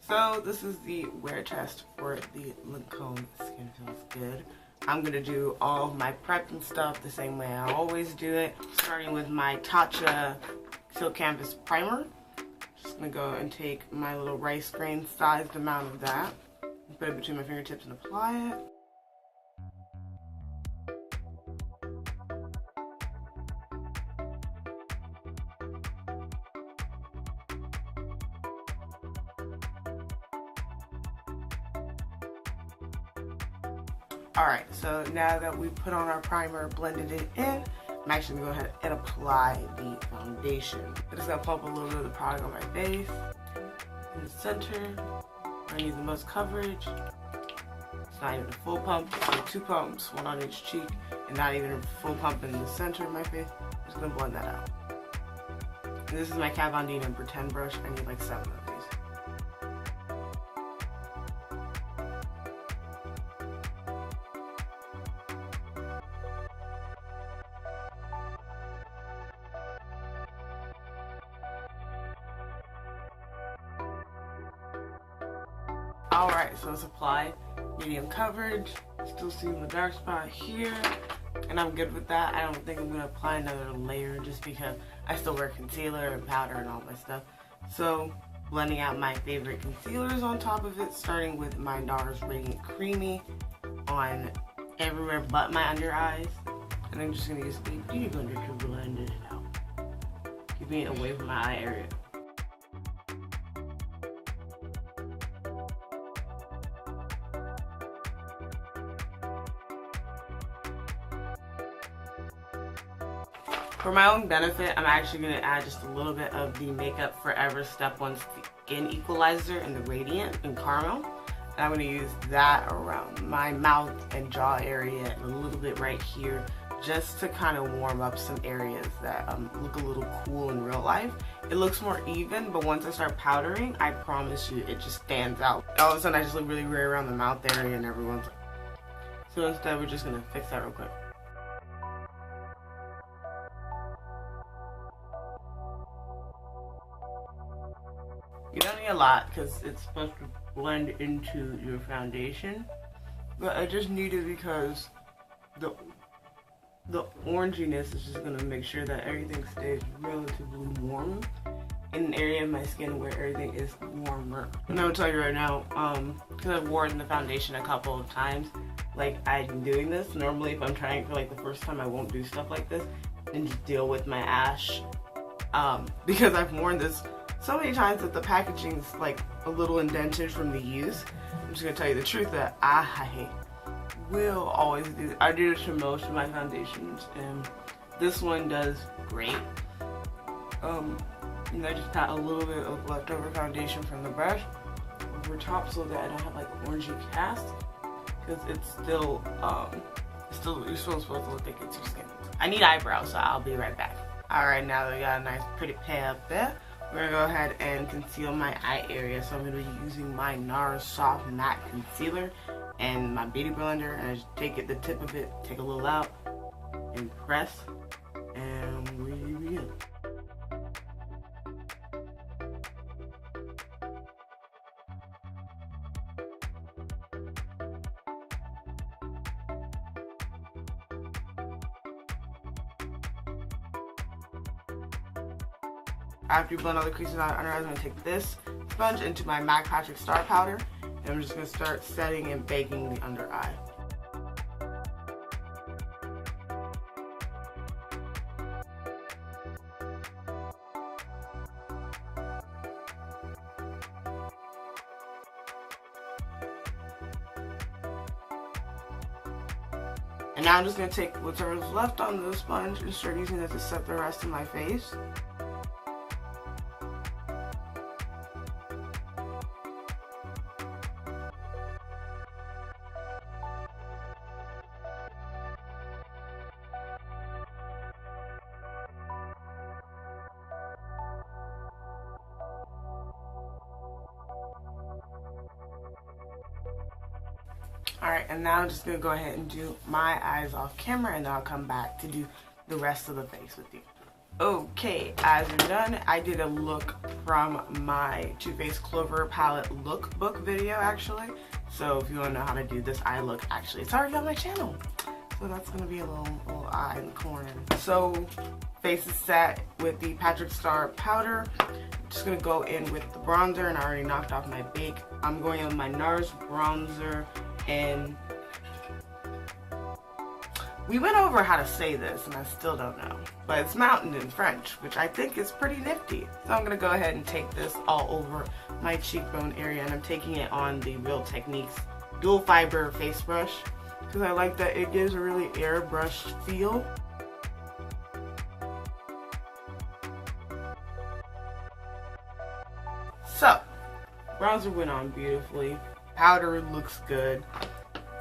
So this is the wear test for the Lancome Skin Feels Good. I'm going to do all of my prep and stuff the same way I always do it. Starting with my Tatcha Silk Canvas Primer. Just going to go and take my little rice grain sized amount of that. Put it between my fingertips and apply it. Alright, so now that we put on our primer, blended it in, I'm actually going to go ahead and apply the foundation. I'm just going to pump a little bit of the product on my face. In the center, I need the most coverage. It's not even a full pump, so 2 pumps, 1 on each cheek, and not even a full pump in the center of my face. I'm just going to blend that out. And this is my Kat Von D number 10 brush. I need like 7 of these. Alright, so it's applied, medium coverage, still seeing the dark spot here, and I'm good with that. I don't think I'm going to apply another layer just because I still wear concealer and powder and all my stuff. So, blending out my favorite concealers on top of it, starting with my NARS Radiant Creamy on everywhere but my under eyes. And I'm just going to use the beauty blender to blend it out, keeping it away from my eye area. For my own benefit, I'm actually going to add just a little bit of the Makeup Forever Step 1 Skin Equalizer in the Radiant in Caramel. And I'm going to use that around my mouth and jaw area and a little bit right here just to kind of warm up some areas that look a little cool in real life. It looks more even, but once I start powdering, I promise you it just stands out. All of a sudden I just look really weird around the mouth area and everyone's like... So instead we're just going to fix that real quick. You don't need a lot because it's supposed to blend into your foundation, but I just need it because the oranginess is just going to make sure that everything stays relatively warm in an area of my skin where everything is warmer. And I will tell you right now, because I've worn the foundation a couple of times, like I'm doing this. Normally if I'm trying for like the first time I won't do stuff like this and just deal with my ash, because I've worn this so many times that the packaging is like a little indented from the use. I'm just gonna tell you the truth that I will always do this. I do this for most of my foundations, and this one does great. And I just pat a little bit of leftover foundation from the brush over top so that I don't have like orangey cast, because it's still, you're still supposed to look like it's your skin. I need eyebrows, so I'll be right back. Alright, now that we got a nice pretty pay up there, we're going to go ahead and conceal my eye area. So I'm going to be using my NARS Soft Matte Concealer and my Beauty Blender. And I just take it, the tip of it, take a little out, and press, and we begin. After you blend all the creases out under eyes, I'm going to take this sponge into my MAC Patrick Star Powder, and I'm just going to start setting and baking the under eye. And now I'm just going to take whatever's left on the sponge and start using it to set the rest of my face. Alright, and now I'm just going to go ahead and do my eyes off camera, and then I'll come back to do the rest of the face with you. Okay, as you're done, I did a look from my Too Faced Clover palette lookbook video actually. So if you want to know how to do this eye look, actually it's already on my channel. So that's going to be a little eye in the corner. So face is set with the Patrick Star powder. I'm just going to go in with the bronzer, and I already knocked off my bake. I'm going in with my NARS bronzer, and we went over how to say this and I still don't know, but it's mountain in French, which I think is pretty nifty. So I'm going to go ahead and take this all over my cheekbone area, and I'm taking it on the Real Techniques dual fiber face brush because I like that it gives a really airbrushed feel. So, bronzer went on beautifully, powder looks good.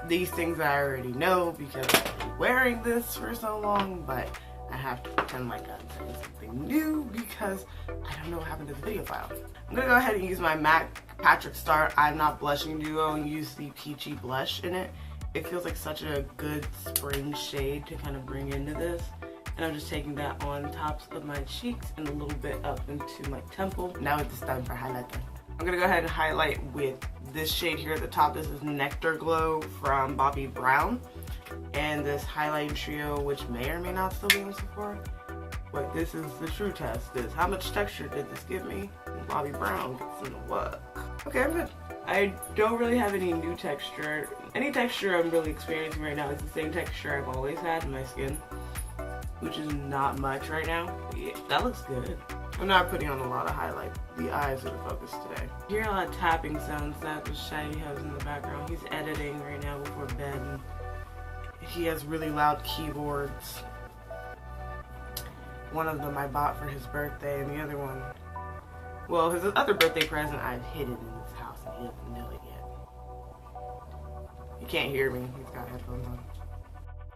These things I already know because I've been wearing this for so long, but I have to pretend like I'm saying something new because I don't know what happened to the video file. I'm going to go ahead and use my MAC Patrick Star I'm Not Blushing Duo and use the peachy blush in it. It feels like such a good spring shade to kind of bring into this. And I'm just taking that on tops of my cheeks and a little bit up into my temple. Now it's time for highlighter. I'm going to go ahead and highlight with this shade here at the top. This is Nectar Glow from Bobbi Brown. And this highlighting trio, which may or may not still be on Sephora. But this is the true test, is how much texture did this give me? And Bobbi Brown gets in the work. Okay, I'm good. I don't really have any new texture. Any texture I'm really experiencing right now is the same texture I've always had in my skin, which is not much right now. Yeah, that looks good. I'm not putting on a lot of highlight. The eyes are the focus today. You hear a lot of tapping sounds that the Shaggy has in the background. He's editing right now before bed, and he has really loud keyboards. One of them I bought for his birthday, and the other one, well, his other birthday present I've hidden in his house, and he doesn't know it yet. He can't hear me. He's got headphones on.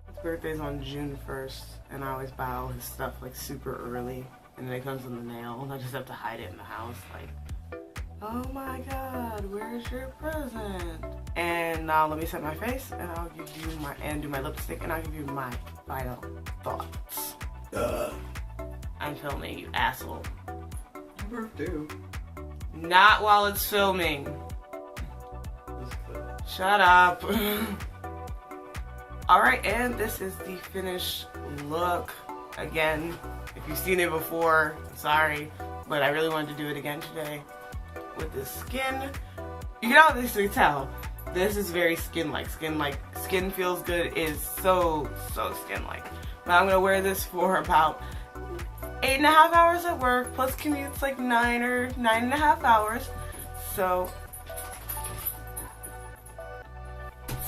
His birthday's on June 1st, and I always buy all his stuff like super early. And then it comes in the mail, and I just have to hide it in the house, like, oh my god, where's your present? And now let me set my face, and I'll give you my, and do my lipstick, and I'll give you my final thoughts. I'm filming, you asshole. Your birthday. Not while it's filming. Shut up. Alright, and this is the finished look. Again, if you've seen it before, sorry, but I really wanted to do it again today with this skin. You can obviously tell this is very skin-like. Skin feels good is so skin-like. Now I'm gonna wear this for about 8.5 hours at work, plus commutes like 9 or 9.5 hours. So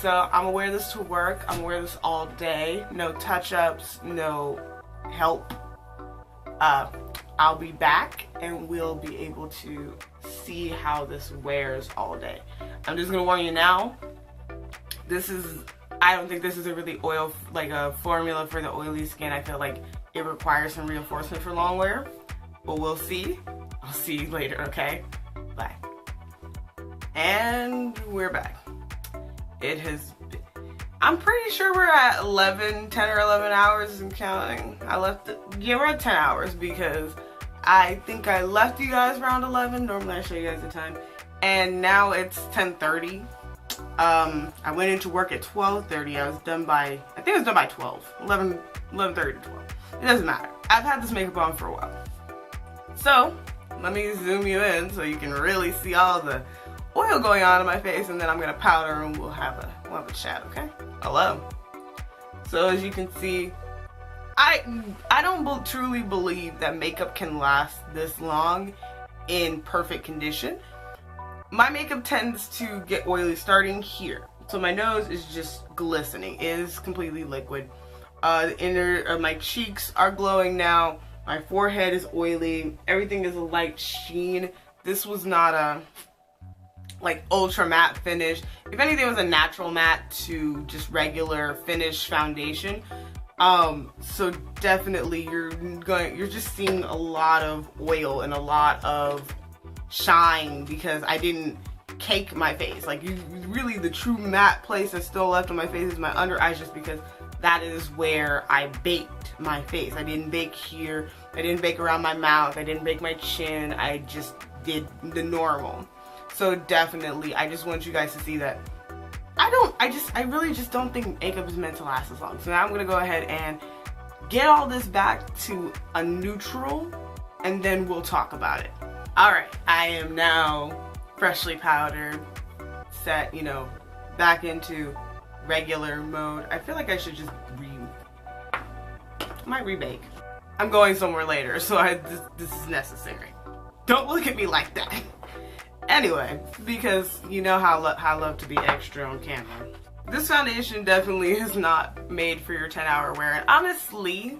I'm gonna wear this to work. I'm gonna wear this all day. No touch-ups, no help. I'll be back and we'll be able to see how this wears all day. I'm just gonna warn you now, I don't think this is a really a formula for the oily skin. I feel like it requires some reinforcement for long wear, but we'll see. I'll see you later, okay? Bye. And we're back. It has been, I'm pretty sure we're at 10 or 11 hours and counting. Yeah, we're at 10 hours because I think I left you guys around 11. Normally I show you guys the time. And now it's 10:30. I went into work at 12:30. I think I was done by 12. 11:30 to 12. It doesn't matter. I've had this makeup on for a while. So, let me zoom you in so you can really see all the oil going on in my face, and then I'm gonna powder and we'll have a chat, okay? Hello. So as you can see, I don't truly believe that makeup can last this long in perfect condition. My makeup tends to get oily starting here. So my nose is just glistening. It is completely liquid. The inner of my cheeks are glowing now. My forehead is oily. Everything is a light sheen. This was not a ultra matte finish. If anything, it was a natural matte to just regular finish foundation. So definitely you're just seeing a lot of oil and a lot of shine because I didn't cake my face. Really the true matte place that's still left on my face is my under eyes, just because that is where I baked my face. I didn't bake here, I didn't bake around my mouth, I didn't bake my chin, I just did the normal. So definitely, I just want you guys to see that I really just don't think makeup is meant to last as long. So now I'm gonna go ahead and get all this back to a neutral, and then we'll talk about it. Alright, I am now freshly powdered, set, you know, back into regular mode. I feel like I should just might rebake. I'm going somewhere later, so this is necessary. Don't look at me like that. Anyway, because you know how I love to be extra on camera. This foundation definitely is not made for your 10-hour wear. And honestly,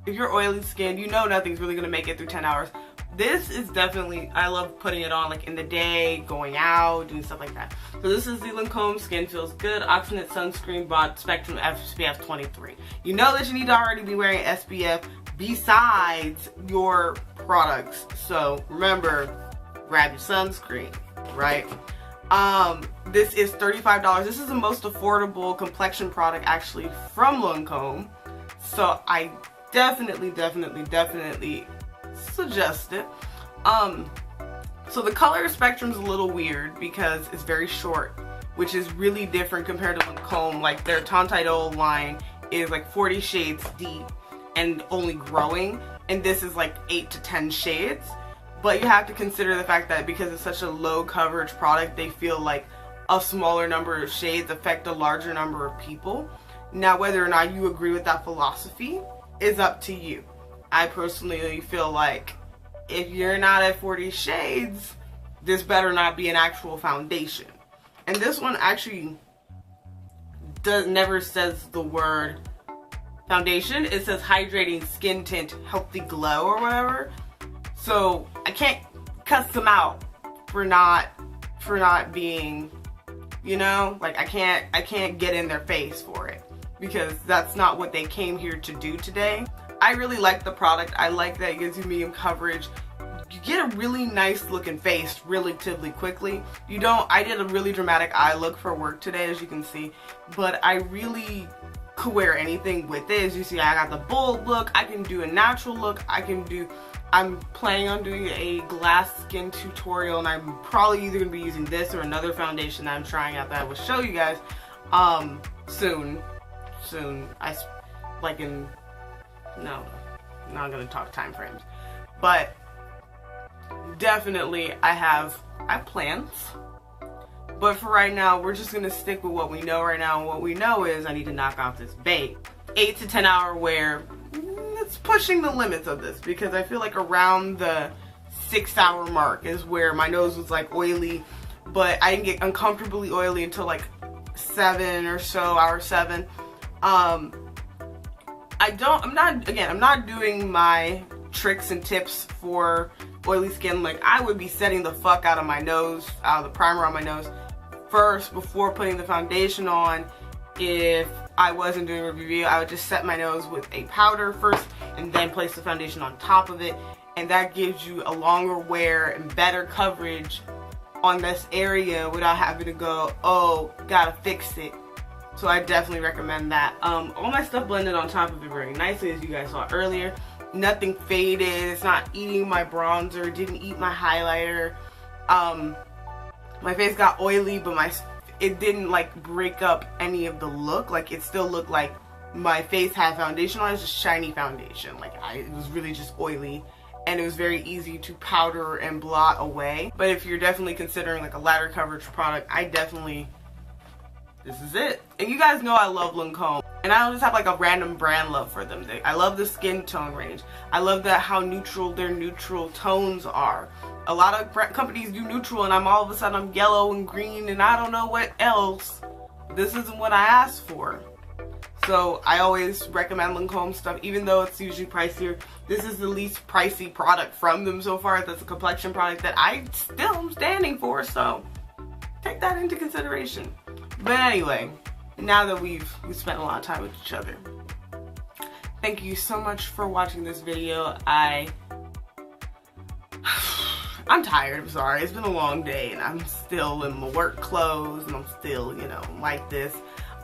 if you're oily skin, you know nothing's really gonna make it through 10 hours. This is definitely, I love putting it on like in the day, going out, doing stuff like that. So this is the Lancome Skin Feels Good Oxidant Sunscreen Broad Spectrum SPF 23. You know that you need to already be wearing SPF besides your products. So remember, grab your sunscreen, right? This is $35. This is the most affordable complexion product actually from Lancome. So I definitely suggest it. So the color spectrum's a little weird because it's very short, which is really different compared to Lancome. Like their Tint line is like 40 shades deep and only growing, and this is like 8 to 10 shades. But you have to consider the fact that because it's such a low coverage product, they feel like a smaller number of shades affect a larger number of people. Now, whether or not you agree with that philosophy is up to you. I personally feel like if you're not at 40 shades, this better not be an actual foundation. And this one actually never says the word foundation. It says hydrating skin tint, healthy glow or whatever. So I can't cuss them out for not being, you know, like I can't get in their face for it, because that's not what they came here to do today. I really like the product. I like that it gives you medium coverage. You get a really nice looking face relatively quickly. I did a really dramatic eye look for work today, as you can see, but I really could wear anything with it. As you see, I got the bold look, I can do a natural look, I'm planning on doing a glass skin tutorial, and I'm probably either going to be using this or another foundation that I'm trying out that I will show you guys soon. No, I'm not going to talk time frames, but definitely I have plans. But for right now, we're just going to stick with what we know right now, and what we know is I need to knock off this bake. 8 to 10 hour wear. It's pushing the limits of this, because I feel like around the 6-hour mark is where my nose was like oily, but I didn't get uncomfortably oily until like 7 or so, hour 7. I'm not doing my tricks and tips for oily skin. Like, I would be setting the fuck out of my nose, out of the primer on my nose first before putting the foundation on. If I wasn't doing a review, I would just set my nose with a powder first and then place the foundation on top of it, and that gives you a longer wear and better coverage on this area without having to go, oh, gotta fix it. So I definitely recommend that. All my stuff blended on top of it very nicely, as you guys saw earlier. Nothing faded, it's not eating my bronzer, didn't eat my highlighter. My face got oily, but it didn't like break up any of the look. Like, it still looked like my face had foundation on. It was just shiny foundation. Like, it was really just oily, and it was very easy to powder and blot away. But if you're definitely considering like a lighter coverage product, this is it. And you guys know I love Lancome, and I don't just have like a random brand love for them. I love the skin tone range. I love how neutral their neutral tones are. A lot of companies do neutral, and all of a sudden I'm yellow and green and I don't know what else. This isn't what I asked for. So I always recommend Lancome stuff, even though it's usually pricier. This is the least pricey product from them so far. That's a complexion product that I still am standing for, so take that into consideration. But anyway, now that we've spent a lot of time with each other, thank you so much for watching this video. I'm tired, I'm sorry. It's been a long day, and I'm still in my work clothes, and I'm still, you know, like this.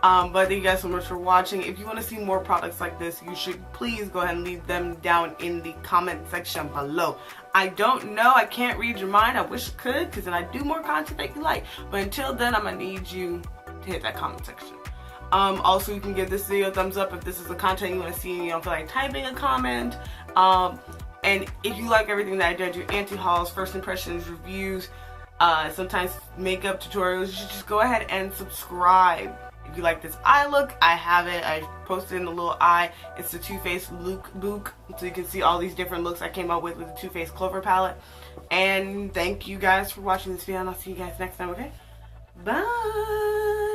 But thank you guys so much for watching. If you want to see more products like this, you should please go ahead and leave them down in the comment section below. I don't know, I can't read your mind. I wish I could, because then I do more content that you like. But until then, I'm gonna need you to hit that comment section. Also, you can give this video a thumbs up if this is the content you want to see and you don't feel like typing a comment. And if you like everything that I do anti-hauls, first impressions, reviews, sometimes makeup tutorials, you should just go ahead and subscribe. If you like this eye look, I have it. I posted in the little eye. It's the Too Faced look book, so you can see all these different looks I came up with the Too Faced Clover palette. And thank you guys for watching this video, and I'll see you guys next time, okay? Bye!